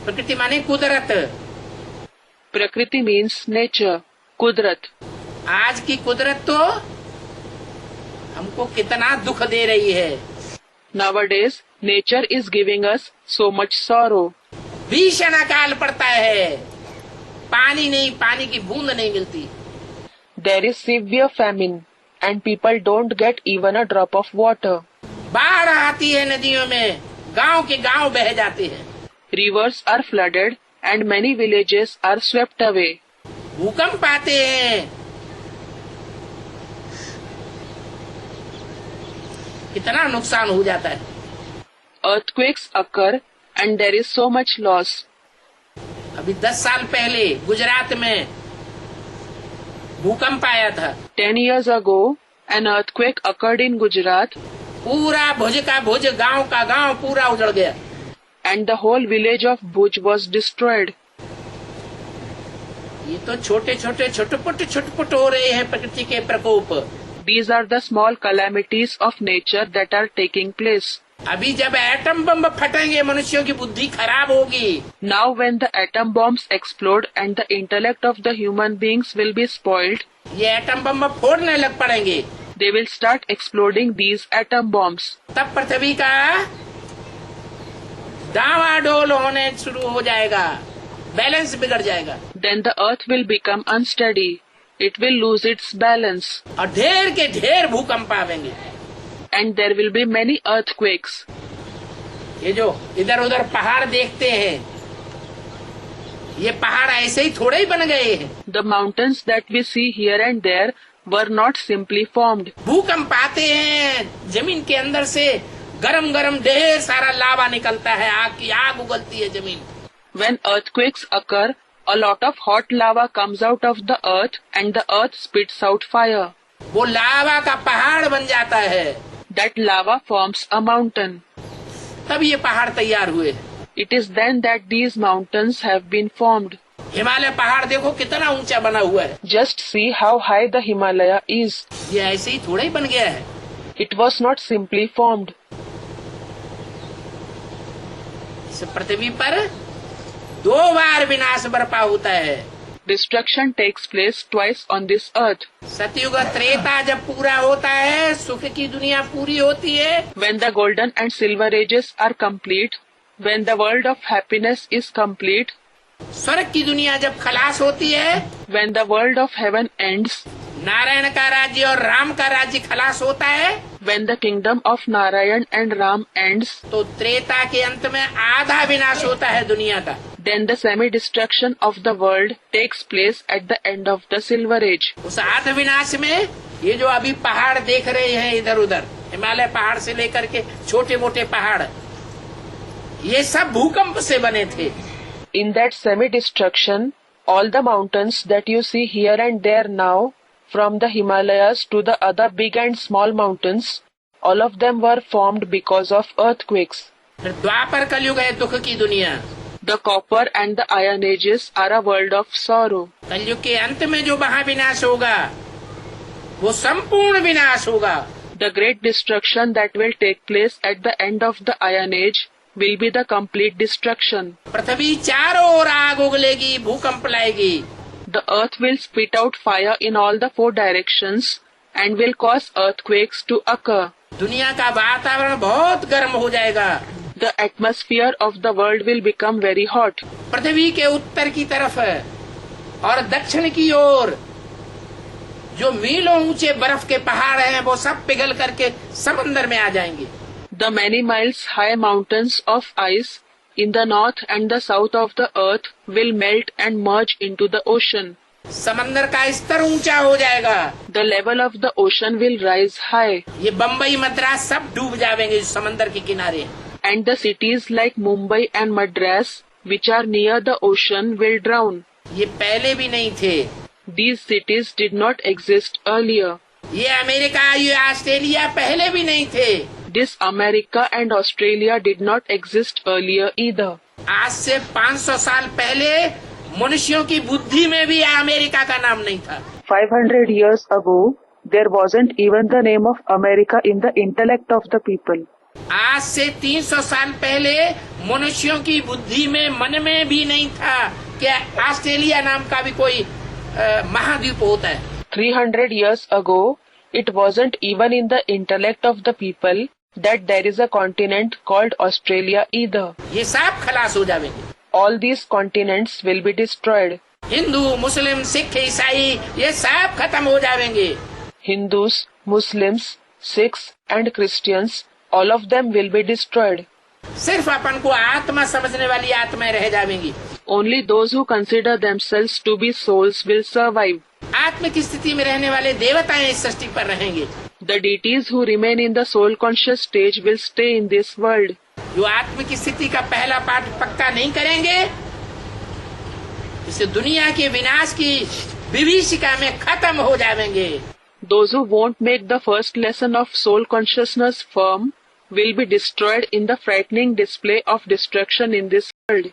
प्रकृति माने कुदरत। प्रकृति मीन्स नेचर, कुदरत। आज की कुदरत तो हमको कितना दुख दे रही है। Nowadays, nature is giving us so much sorrow. भीषण अकाल पड़ता है, पानी नहीं, पानी की बूंद नहीं मिलती। There is severe famine and people don't get even a drop of water. बाढ़ आती है नदियों में, गांव के गांव बह जाते हैं। Rivers are flooded and many villages are swept away. भूकंप आते हैं, कितना नुकसान हो जाता है। Earthquakes occur and there is so much loss. अभी 10 साल पहले गुजरात में भूकंप आया था। 10 years ago, an earthquake occurred in Gujarat पूरा भुज का भुज, गांव का गांव पूरा उजड़ गया। and the whole village of Bhuj was destroyed. ये तो छोटे छोटे छुटपुट हो रहे हैं प्रकृति के प्रकोप। These are the small calamities of nature that are taking place. अभी जब एटम बम फटेंगे मनुष्यों की बुद्धि खराब होगी। Now when the atom bombs explode and the intellect of the human beings will be spoiled, ये एटम बम फोड़ने लग पड़ेंगे, they will start exploding these atom bombs. तब पृथ्वी का डावाडोल होने शुरू हो जाएगा, बैलेंस बिगड़ जाएगा। Then the earth will become unsteady. It will lose its balance. और ढेर के ढेर भूकंप आवेंगे। And there will be many earthquakes. ये जो इधर उधर पहाड़ देखते हैं, ये पहाड़ ऐसे ही थोड़े ही बन गए हैं। The mountains that we see here and there were not simply formed. भूकंप आते हैं, जमीन के अंदर से गरम गरम ढेर सारा लावा निकलता है, आग की आग उगलती है जमीन। When earthquakes occur, a lot of hot lava comes out of the earth and the earth spits out fire. वो लावा का पहाड़ बन जाता है। That lava forms a mountain. तब ये पहाड़ तैयार हुए। It is then that these mountains have been formed. Himalaya पहाड़ देखो कितना ऊंचा बना हुआ है। Just see how high the Himalaya is. ये ऐसे ही थोड़ा ही बन गया है। It was not simply formed. इस पृथ्वी पर 2 बार विनाश बरपा होता है। Destruction takes place twice on this earth. सतयुग त्रेता जब पूरा होता है, सुख की दुनिया पूरी होती है। When the golden and silver ages are complete, when the world of happiness is complete, स्वर्ग की दुनिया जब खलास होती है, when the world of heaven ends, Narayan का राज्य और राम का राज्य खलास होता है, when the kingdom of Narayan and Ram ends, तो त्रेता के अंत में आधा विनाश होता है दुनिया का। then the semi-destruction of the world takes place at the end of the silver age. उस आध विनाश में ये जो अभी पहाड़ देख रहे हैं इधर उधर, हिमालय पहाड़ से लेकर के छोटे मोटे पहाड़, ये सब भूकंप से बने थे। In that semi-destruction, all the mountains that you see here and there now, from the Himalayas to the other big and small mountains, all of them were formed because of earthquakes. फिर द्वापर कलयुग है दुख की दुनिया। The copper and the iron ages are a world of sorrow. कलयुग के अंत में जो महाविनाश होगा, वो संपूर्ण विनाश होगा। The great destruction that will take place at the end of the iron age will be the complete destruction. पृथ्वी चारों ओर आग उगलेगी, भूकंप लाएगी। The earth will spit out fire in all the 4 directions and will cause earthquakes to occur. दुनिया का वातावरण बहुत गर्म हो जाएगा। The atmosphere of the world will become very hot. पृथ्वी के उत्तर की तरफ और दक्षिण की ओर जो मीलों ऊंचे बर्फ के पहाड़ हैं, वो सब पिघल करके समंदर में आ जाएंगे। The many miles high mountains of ice in the north and the south of the earth will melt and merge into the ocean. समंदर का स्तर ऊंचा हो जाएगा। The level of the ocean will rise high. ये बम्बई मद्रास सब डूब जाएंगे इस समंदर के किनारे। And the cities like Mumbai and Madras, which are near the ocean, will drown. ये पहले भी नहीं थे। These cities did not exist earlier. ये अमेरिका, ये ऑस्ट्रेलिया पहले भी नहीं थे। This America and Australia did not exist earlier either. आज से 500 साल पहले मनुष्यों की बुद्धि में भी अमेरिका का नाम नहीं था। 500 years ago, there wasn't even the name of America in the intellect of the people. आज से 300 साल पहले मनुष्यों की बुद्धि में, मन में भी नहीं था कि ऑस्ट्रेलिया नाम का भी कोई महाद्वीप होता है। 300 years ago, it wasn't even in the intellect of the people that there is a continent called Australia either. ये सब खलास हो जाएंगे। All these continents will be destroyed. Hindu, मुस्लिम, सिख, ईसाई ये सब खत्म हो जाएंगे। Hindus, Muslims, Sikhs and Christians, all of them will be destroyed. सिर्फ अपन को आत्मा समझने वाली आत्माएं रह जाएंगी। Only those who consider themselves to be souls will survive. आत्म की स्थिति में रहने वाले देवताएं इस सृष्टि पर रहेंगे। The deities who remain in the soul conscious stage will stay in this world. जो आत्म की स्थिति का पहला पाठ पक्का नहीं करेंगे, इसे दुनिया के विनाश की विभीषिका में खत्म हो जाएंगे। Those who won't make the first lesson of soul consciousness firm will be destroyed in the frightening display of destruction in this world.